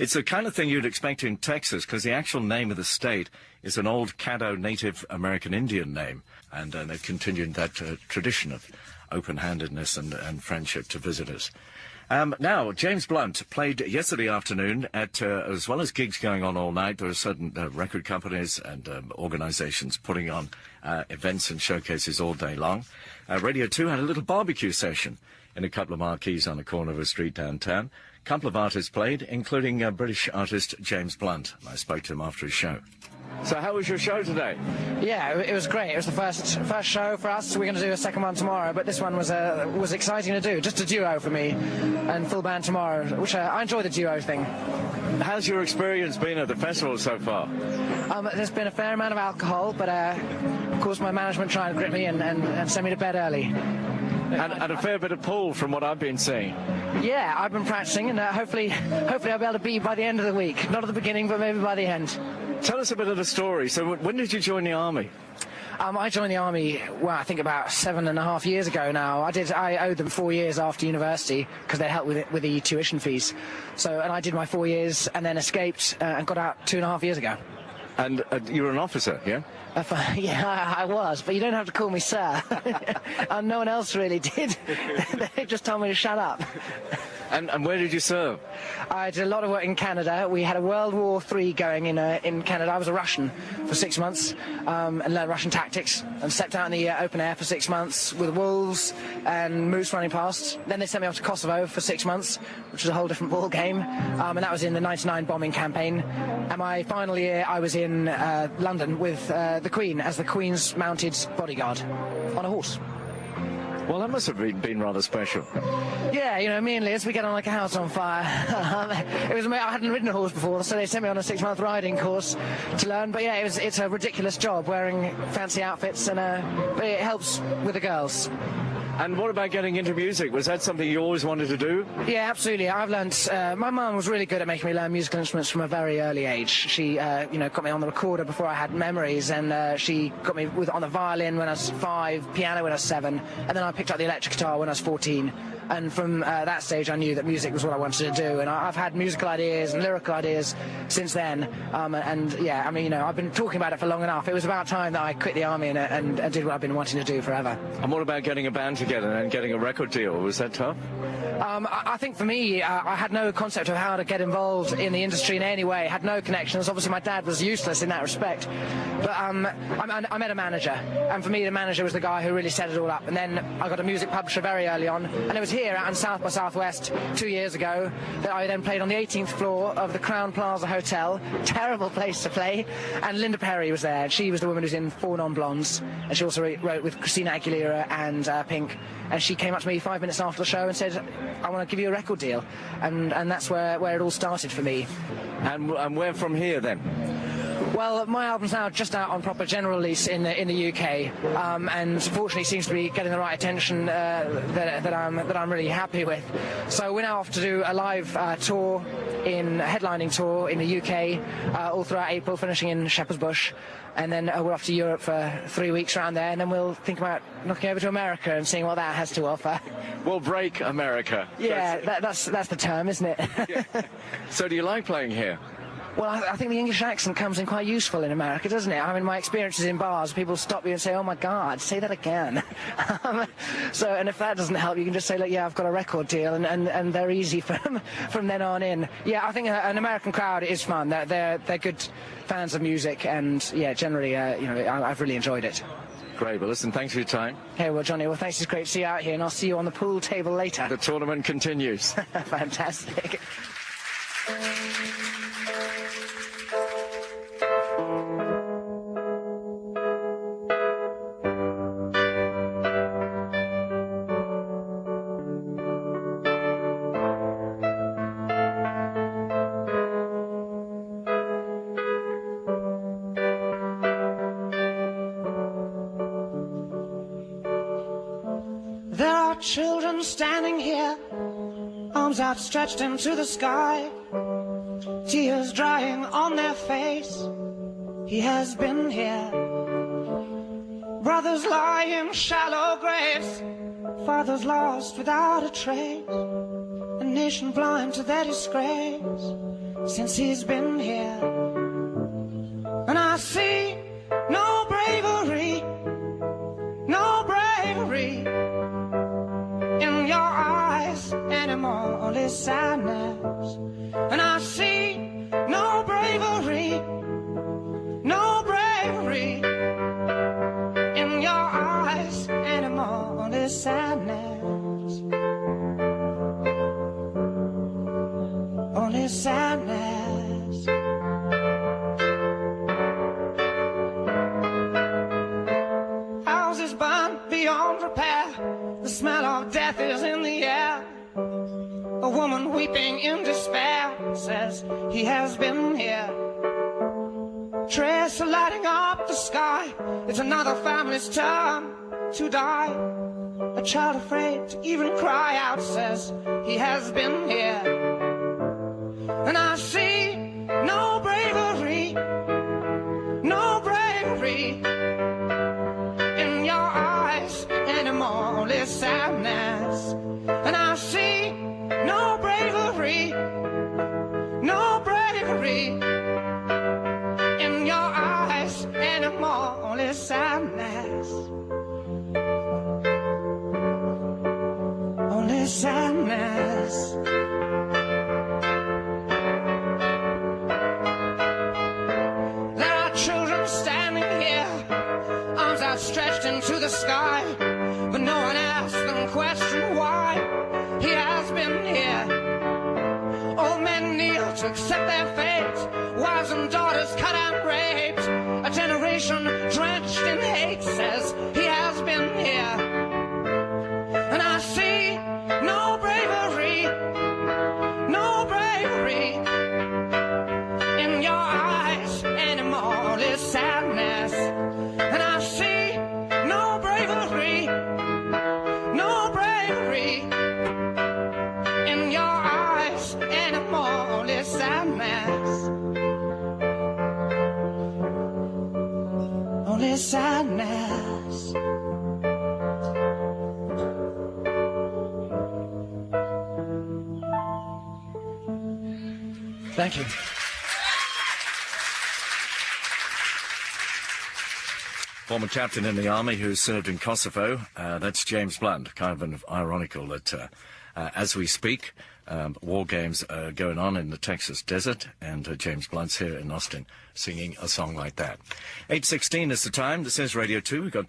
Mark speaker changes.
Speaker 1: It's the kind of thing you'd expect in Texas, because the actual name of the state is an old Caddo Native American Indian name, and they've continued that tradition of open-handedness and friendship to visitors. Now, James Blunt played yesterday afternoon at, as well as gigs going on all night, there are certain record companies and organisations putting on events and showcases all day long. Radio 2 had a little barbecue session in a couple of marquees on the corner of a street downtown. A couple of artists played, including British artist James Blunt. I spoke to him after his show. So how was your show today?
Speaker 2: Yeah, it was great. It was the first show for us. We're going to do a second one tomorrow, but this one was exciting to do. Just a duo for me, and full band tomorrow, which I enjoy the duo thing.
Speaker 1: How's your experience been at the festival so far?
Speaker 2: There's been a fair amount of alcohol, but of course my management tried to grip me and send me to bed early.
Speaker 1: And a fair bit of pull from what I've been seeing.
Speaker 2: Yeah, I've been practicing, and hopefully I'll be able to be by the end of the week. Not at the beginning, but maybe by the end.
Speaker 1: Tell us a bit of the story. So when did you join the army?
Speaker 2: I joined the army, well, I think about 7.5 years ago now. I owed them 4 years after university because they helped with the tuition fees. And I did my 4 years and then escaped and got out 2.5 years ago.
Speaker 1: And you were an officer, yeah?
Speaker 2: Yeah, I was, but you don't have to call me sir. And no one else really did. They just told me to shut up.
Speaker 1: And where did you serve?
Speaker 2: I did a lot of work in Canada. We had a World War III going in Canada. I was a Russian for 6 months and learned Russian tactics and stepped out in the open air for 6 months with wolves and moose running past. Then they sent me off to Kosovo for 6 months, which was a whole different ball game. And that was in the 99 bombing campaign. And my final year, I was in London with the Queen as the Queen's mounted bodyguard on a horse.
Speaker 1: Well, that must have been rather special.
Speaker 2: Yeah, you know, me and Liz, we get on like a house on fire. It was, I hadn't ridden a horse before, so they sent me on a 6-month riding course to learn. But yeah, it's a ridiculous job, wearing fancy outfits, and but it helps with the girls.
Speaker 1: And what about getting into music? Was that something you always wanted to do?
Speaker 2: Yeah, absolutely. I've learnt. My mum was really good at making me learn musical instruments from a very early age. She, got me on the recorder before I had memories, and she got me on the violin when I was 5, piano when I was 7, and then I picked up the electric guitar when I was 14. And from that stage, I knew that music was what I wanted to do. And I've had musical ideas and lyrical ideas since then. I've been talking about it for long enough. It was about time that I quit the army and did what I've been wanting to do forever.
Speaker 1: And what about getting a band together and getting a record deal? Was that tough?
Speaker 2: I think for me, I had no concept of how to get involved in the industry in any way. Had no connections. Obviously, my dad was useless in that respect. But I met a manager, and for me, the manager was the guy who really set it all up. And then I got a music publisher very early on, and it was here out in South by Southwest 2 years ago that I then played on the 18th floor of the Crown Plaza Hotel. Terrible place to play. And Linda Perry was there. She was the woman who's in Four Non-Blondes, and she also wrote with Christina Aguilera and Pink. And she came up to me 5 minutes after the show and said, I want to give you a record deal. And that's where it all started for me.
Speaker 1: And where from here then?
Speaker 2: Well, my album's now just out on proper general release in the UK, and fortunately seems to be getting the right attention that I'm really happy with. So we're now off to do a live headlining tour in the UK all throughout April, finishing in Shepherd's Bush, and then we're off to Europe for 3 weeks around there, and then we'll think about knocking over to America and seeing what that has to offer.
Speaker 1: We'll break America.
Speaker 2: Yeah, that's the term, isn't it?
Speaker 1: Yeah. So do you like playing here?
Speaker 2: Well, I think the English accent comes in quite useful in America, doesn't it? I mean, my experiences in bars, people stop you and say, oh, my God, say that again. And if that doesn't help, you can just say, look, yeah, I've got a record deal, and they're easy from then on in. Yeah, I think an American crowd is fun. They're good fans of music, and, yeah, generally, I've really enjoyed it.
Speaker 1: Great. Well, listen, thanks for your time.
Speaker 2: Hey, well, Johnny, thanks. It's great to see you out here, and I'll see you on the pool table later.
Speaker 1: The tournament continues.
Speaker 2: Fantastic.
Speaker 3: There are children standing here, arms outstretched into the sky, tears drying on their face. He has been here. Brothers lie in shallow graves, fathers lost without a trace, a nation blind to their disgrace. since he's been here. And I see no bravery, no bravery in your eyes anymore, only sadness. And I see no bravery, no bravery in your eyes anymore, only sadness, only sadness. Houses burned beyond repair, the smell of death is in the air. A woman weeping in despair says he has been here. Trails are lighting up the sky, it's another family's turn to die. A child afraid to even cry out says he has been here. And I see no bravery, no bravery in your eyes anymore, only sadness. And I see no bravery, no bravery in your eyes anymore, only sadness, only sadness. There are children standing here, arms outstretched into the sky, but no one asks them question why he has been here. Old men kneel to accept their fate, wives and daughters cut and raped. A generation drenched in hate says he has been here. And I see no bravery, no bravery in your eyes anymore, only sadness. And I see no bravery, no bravery in your eyes anymore, only sadness, only sadness.
Speaker 2: Thank you.
Speaker 1: Former captain in the army who served in Kosovo, that's James Blunt. Kind of ironical that as we speak, war games are going on in the Texas desert, and James Blunt's here in Austin singing a song like that. 8:16 is the time. This is Radio 2. We've got